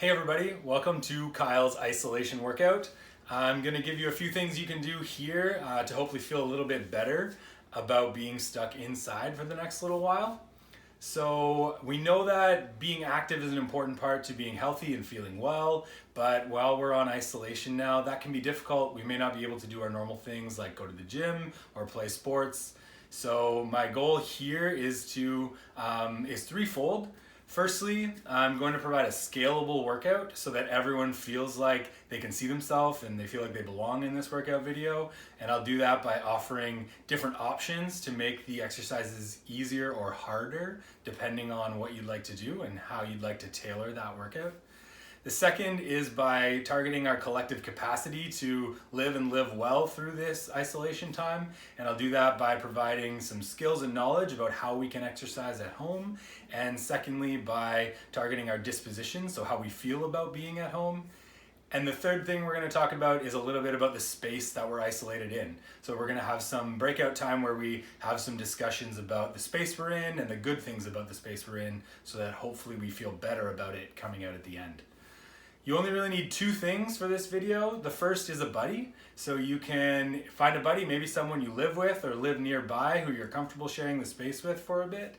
Hey everybody, welcome to Kyle's isolation workout. I'm going to give you a few things you can do here to hopefully feel a little bit better about being stuck inside for the next little while. So we know that being active is an important part to being healthy and feeling well, but while we're on isolation now, that can be difficult. We may not be able to do our normal things like go to the gym or play sports. So my goal here is threefold. Firstly, I'm going to provide a scalable workout so that everyone feels like they can see themselves and they feel like they belong in this workout video. And I'll do that by offering different options to make the exercises easier or harder, depending on what you'd like to do and how you'd like to tailor that workout. The second is by targeting our collective capacity to live well through this isolation time. And I'll do that by providing some skills and knowledge about how we can exercise at home. And secondly, by targeting our disposition, so how we feel about being at home. And the third thing we're going to talk about is a little bit about the space that we're isolated in. So we're going to have some breakout time where we have some discussions about the space we're in and the good things about the space we're in, so that hopefully we feel better about it coming out at the end. You only really need two things for this video. The first is a buddy. So you can find a buddy, maybe someone you live with or live nearby who you're comfortable sharing the space with for a bit.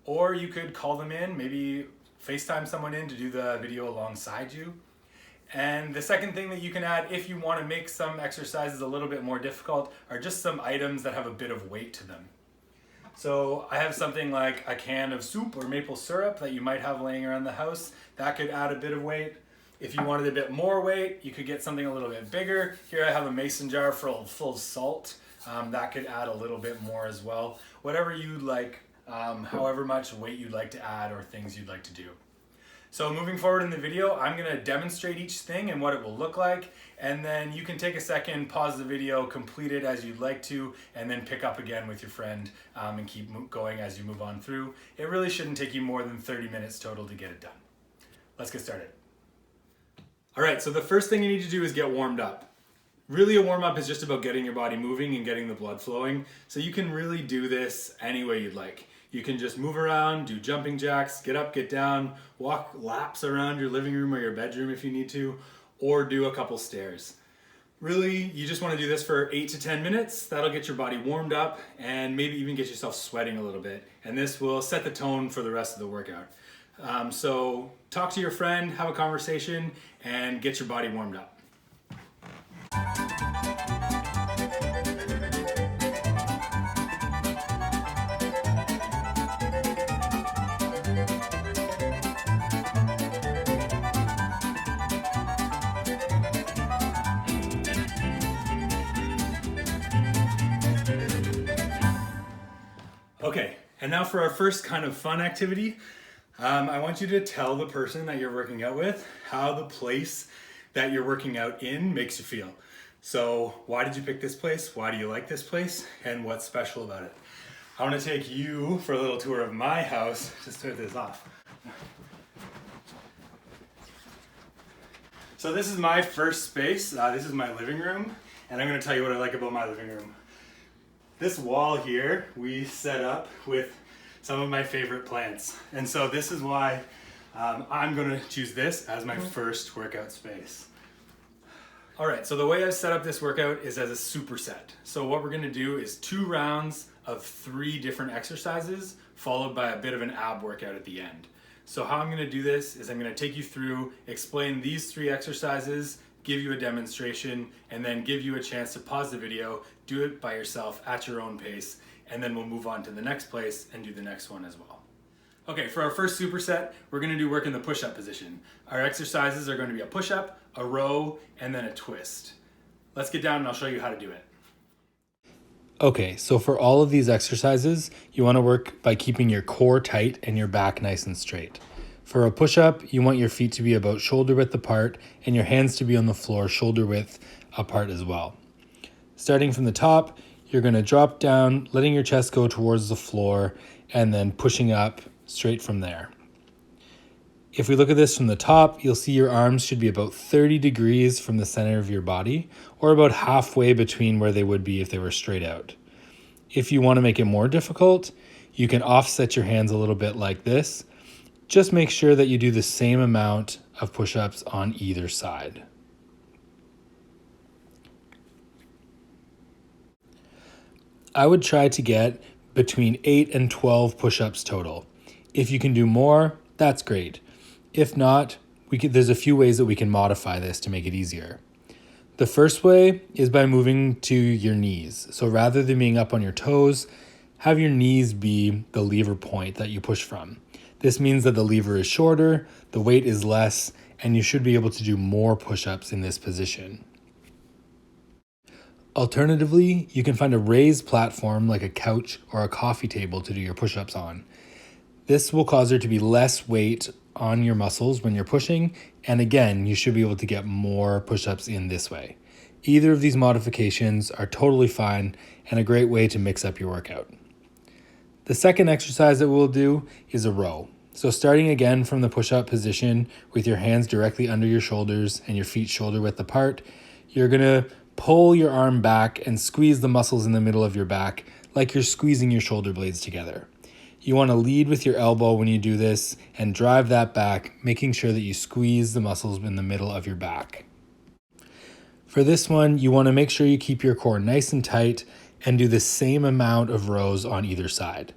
Or you could call them in, maybe FaceTime someone in to do the video alongside you. And the second thing that you can add if you want to make some exercises a little bit more difficult are just some items that have a bit of weight to them. So I have something like a can of soup or maple syrup that you might have laying around the house. That could add a bit of weight. If you wanted a bit more weight, you could get something a little bit bigger. Here I have a mason jar full of salt. That could add a little bit more as well. Whatever you'd like, however much weight you'd like to add or things you'd like to do. So moving forward in the video, I'm going to demonstrate each thing and what it will look like. And then you can take a second, pause the video, complete it as you'd like to, and then pick up again with your friend and keep going as you move on through. It really shouldn't take you more than 30 minutes total to get it done. Let's get started. All right, so the first thing you need to do is get warmed up. Really, a warm-up is just about getting your body moving and getting the blood flowing. So you can really do this any way you'd like. You can just move around, do jumping jacks, get up, get down, walk laps around your living room or your bedroom if you need to, or do a couple stairs. Really, you just want to do this for 8 to 10 minutes. That'll get your body warmed up and maybe even get yourself sweating a little bit. And this will set the tone for the rest of the workout. So talk to your friend, have a conversation, and get your body warmed up. Okay, and now for our first kind of fun activity. I want you to tell the person that you're working out with how the place that you're working out in makes you feel. So why did you pick this place? Why do you like this place? And what's special about it? I want to take you for a little tour of my house to start this off. So this is my first space. This is my living room. And I'm going to tell you what I like about my living room. This wall here we set up with some of my favorite plants. And so this is why I'm gonna choose this as my first workout space. All right, so the way I've set up this workout is as a superset. So what we're gonna do is 2 rounds of 3 different exercises, followed by a bit of an ab workout at the end. So how I'm gonna do this is I'm gonna take you through, explain these 3 exercises, give you a demonstration, and then give you a chance to pause the video, do it by yourself at your own pace, and then we'll move on to the next place and do the next one as well. Okay, for our first superset, we're gonna do work in the push-up position. Our exercises are gonna be a push-up, a row, and then a twist. Let's get down and I'll show you how to do it. Okay, so for all of these exercises, you wanna work by keeping your core tight and your back nice and straight. For a push-up, you want your feet to be about shoulder width apart and your hands to be on the floor shoulder width apart as well. Starting from the top, you're going to drop down, letting your chest go towards the floor, and then pushing up straight from there. If we look at this from the top, you'll see your arms should be about 30 degrees from the center of your body, or about halfway between where they would be if they were straight out. If you want to make it more difficult, you can offset your hands a little bit like this. Just make sure that you do the same amount of push-ups on either side. I would try to get between 8 and 12 push-ups total. If you can do more, that's great. If not, there's a few ways that we can modify this to make it easier. The first way is by moving to your knees. So rather than being up on your toes, have your knees be the lever point that you push from. This means that the lever is shorter, the weight is less, and you should be able to do more push-ups in this position. Alternatively, you can find a raised platform like a couch or a coffee table to do your push-ups on. This will cause there to be less weight on your muscles when you're pushing, and again, you should be able to get more push-ups in this way. Either of these modifications are totally fine and a great way to mix up your workout. The second exercise that we'll do is a row. So starting again from the push-up position with your hands directly under your shoulders and your feet shoulder width apart, you're gonna pull your arm back and squeeze the muscles in the middle of your back like you're squeezing your shoulder blades together. You want to lead with your elbow when you do this and drive that back, making sure that you squeeze the muscles in the middle of your back. For this one, you want to make sure you keep your core nice and tight and do the same amount of rows on either side.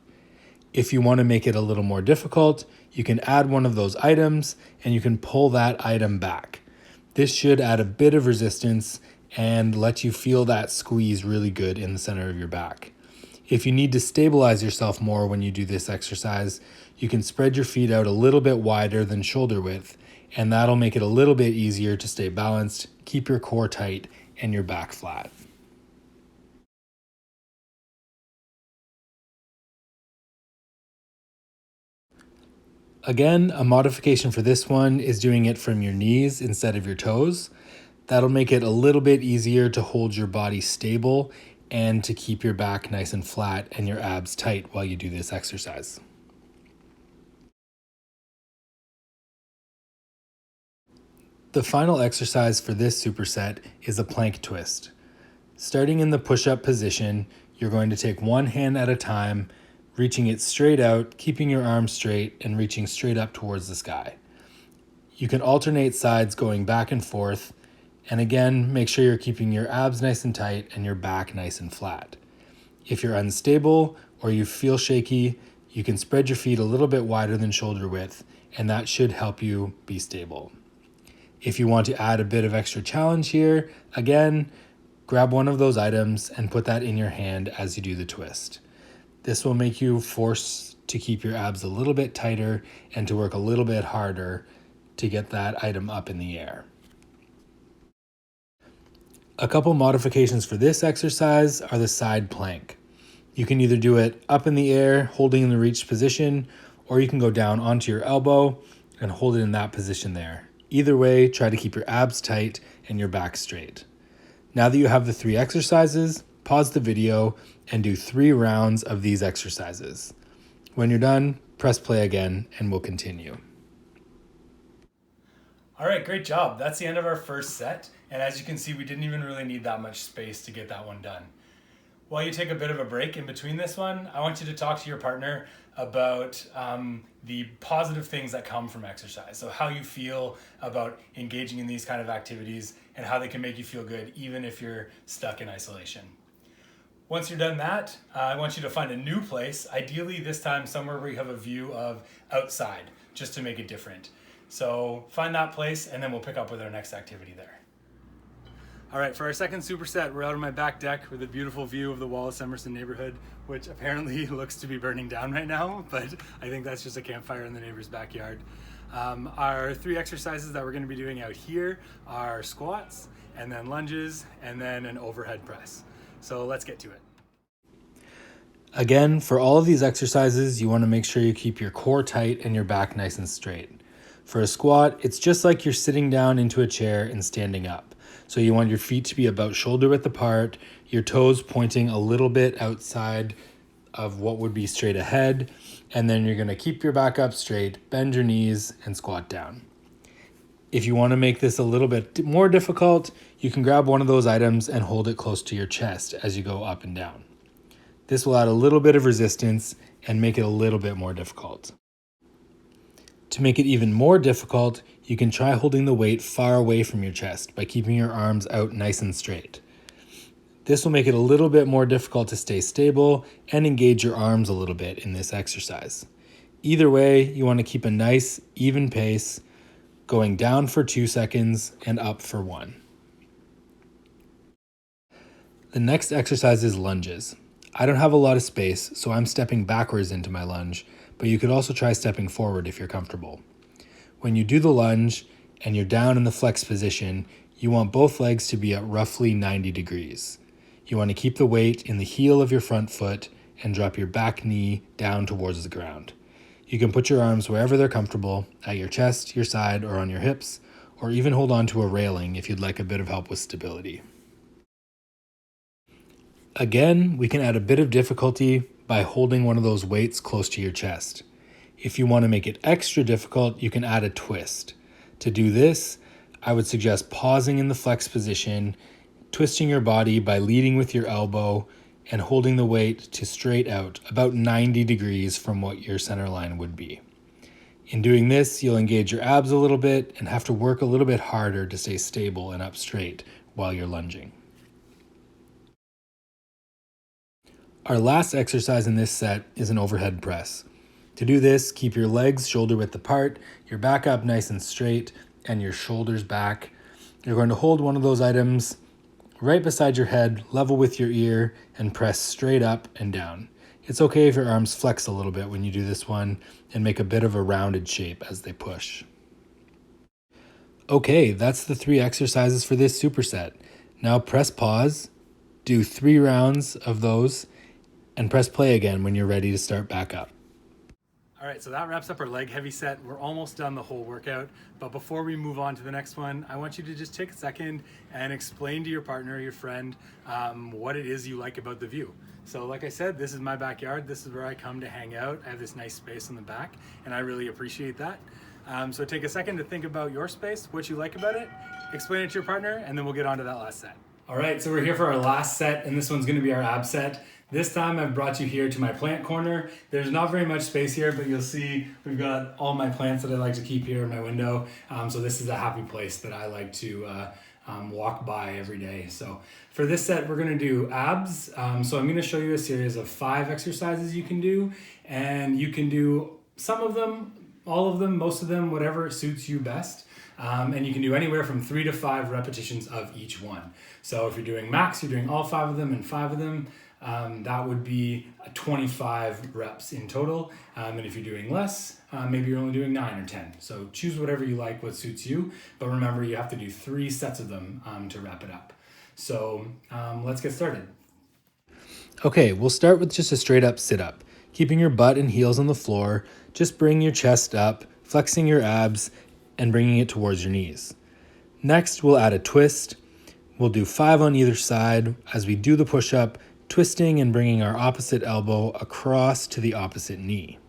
If you want to make it a little more difficult, you can add one of those items and you can pull that item back. This should add a bit of resistance and let you feel that squeeze really good in the center of your back. If you need to stabilize yourself more when you do this exercise, you can spread your feet out a little bit wider than shoulder width, and that'll make it a little bit easier to stay balanced, keep your core tight, and your back flat. Again, a modification for this one is doing it from your knees instead of your toes. That'll make it a little bit easier to hold your body stable and to keep your back nice and flat and your abs tight while you do this exercise. The final exercise for this superset is a plank twist. Starting in the push-up position, you're going to take one hand at a time, reaching it straight out, keeping your arms straight, and reaching straight up towards the sky. You can alternate sides going back and forth, and again, make sure you're keeping your abs nice and tight and your back nice and flat. If you're unstable or you feel shaky, you can spread your feet a little bit wider than shoulder width, and that should help you be stable. If you want to add a bit of extra challenge here, again, grab one of those items and put that in your hand as you do the twist. This will make you force to keep your abs a little bit tighter and to work a little bit harder to get that item up in the air. A couple modifications for this exercise are the side plank. You can either do it up in the air, holding in the reach position, or you can go down onto your elbow and hold it in that position there. Either way, try to keep your abs tight and your back straight. Now that you have the 3 exercises, pause the video and do 3 rounds of these exercises. When you're done, press play again and we'll continue. All right, great job. That's the end of our first set. And as you can see, we didn't even really need that much space to get that one done. While you take a bit of a break in between this one, I want you to talk to your partner about the positive things that come from exercise. So how you feel about engaging in these kind of activities and how they can make you feel good, even if you're stuck in isolation. Once you're done that, I want you to find a new place, ideally this time somewhere where you have a view of outside, just to make it different. So find that place and then we'll pick up with our next activity there. All right, for our second superset, we're out on my back deck with a beautiful view of the Wallace Emerson neighborhood, which apparently looks to be burning down right now, but I think that's just a campfire in the neighbor's backyard. Our 3 exercises that we're gonna be doing out here are squats, and then lunges, and then an overhead press. So let's get to it. Again, for all of these exercises, you wanna make sure you keep your core tight and your back nice and straight. For a squat, it's just like you're sitting down into a chair and standing up. So you want your feet to be about shoulder width apart, your toes pointing a little bit outside of what would be straight ahead, and then you're gonna keep your back up straight, bend your knees, and squat down. If you wanna make this a little bit more difficult, you can grab one of those items and hold it close to your chest as you go up and down. This will add a little bit of resistance and make it a little bit more difficult. To make it even more difficult, you can try holding the weight far away from your chest by keeping your arms out nice and straight. This will make it a little bit more difficult to stay stable and engage your arms a little bit in this exercise. Either way, you want to keep a nice, even pace, going down for 2 seconds and up for 1. The next exercise is lunges. I don't have a lot of space, so I'm stepping backwards into my lunge, but you could also try stepping forward if you're comfortable. When you do the lunge and you're down in the flex position, you want both legs to be at roughly 90 degrees. You want to keep the weight in the heel of your front foot and drop your back knee down towards the ground. You can put your arms wherever they're comfortable, at your chest, your side, or on your hips, or even hold on to a railing if you'd like a bit of help with stability. Again, we can add a bit of difficulty by holding one of those weights close to your chest. If you want to make it extra difficult, you can add a twist. To do this, I would suggest pausing in the flex position, twisting your body by leading with your elbow and holding the weight to straight out, about 90 degrees from what your center line would be. In doing this, you'll engage your abs a little bit and have to work a little bit harder to stay stable and up straight while you're lunging. Our last exercise in this set is an overhead press. To do this, keep your legs shoulder width apart, your back up nice and straight, and your shoulders back. You're going to hold one of those items right beside your head, level with your ear, and press straight up and down. It's okay if your arms flex a little bit when you do this one and make a bit of a rounded shape as they push. Okay, that's the 3 exercises for this superset. Now press pause, do 3 rounds of those, and press play again when you're ready to start back up. All right, so that wraps up our leg heavy set. We're almost done the whole workout, but before we move on to the next one, I want you to just take a second and explain to your partner, your friend, what it is you like about the view. So like I said, this is my backyard. This is where I come to hang out. I have this nice space in the back, and I really appreciate that. So take a second to think about your space, what you like about it, explain it to your partner, and then we'll get on to that last set. All right, so we're here for our last set, and this one's gonna be our ab set. This time I've brought you here to my plant corner. There's not very much space here, but you'll see we've got all my plants that I like to keep here in my window. So this is a happy place that I like to walk by every day. So for this set, we're gonna do abs. So I'm gonna show you a series of 5 exercises you can do, and you can do some of them, all of them, most of them, whatever suits you best. And you can do anywhere from 3 to 5 repetitions of each one. So if you're doing max, you're doing all 5 of them and 5 of them. That would be 25 reps in total. And if you're doing less, maybe you're only doing 9 or 10. So choose whatever you like, what suits you. But remember, you have to do 3 sets of them to wrap it up. So let's get started. Okay, we'll start with just a straight up sit up. Keeping your butt and heels on the floor, just bring your chest up, flexing your abs, and bringing it towards your knees. Next, we'll add a twist. We'll do 5 on either side as we do the push-up, twisting and bringing our opposite elbow across to the opposite knee.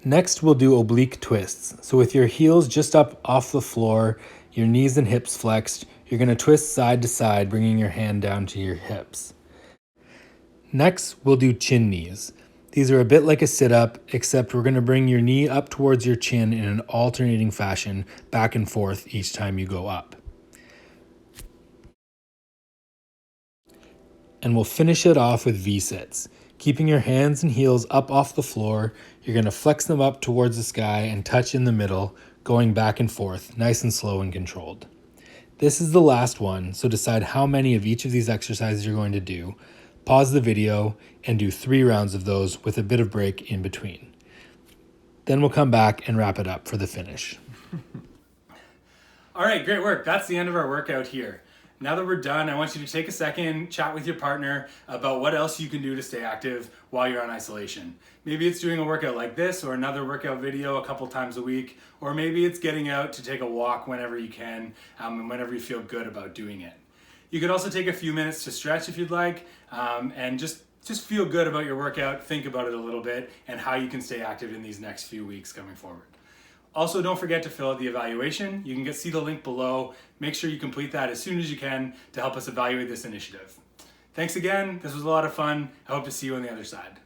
Next, we'll do oblique twists. So with your heels just up off the floor, your knees and hips flexed, you're going to twist side to side, bringing your hand down to your hips. Next, we'll do chin knees. These are a bit like a sit-up, except we're going to bring your knee up towards your chin in an alternating fashion, back and forth each time you go up. And we'll finish it off with V-sits. Keeping your hands and heels up off the floor, you're going to flex them up towards the sky and touch in the middle, going back and forth, nice and slow and controlled. This is the last one, so decide how many of each of these exercises you're going to do. Pause the video and do 3 rounds of those with a bit of break in between. Then we'll come back and wrap it up for the finish. All right, great work. That's the end of our workout here. Now that we're done, I want you to take a second, chat with your partner about what else you can do to stay active while you're on isolation. Maybe it's doing a workout like this or another workout video a couple times a week, or maybe it's getting out to take a walk whenever you can and whenever you feel good about doing it. You could also take a few minutes to stretch if you'd like, and just feel good about your workout, think about it a little bit, and how you can stay active in these next few weeks coming forward. Also, don't forget to fill out the evaluation. You can see the link below. Make sure you complete that as soon as you can to help us evaluate this initiative. Thanks again. This was a lot of fun. I hope to see you on the other side.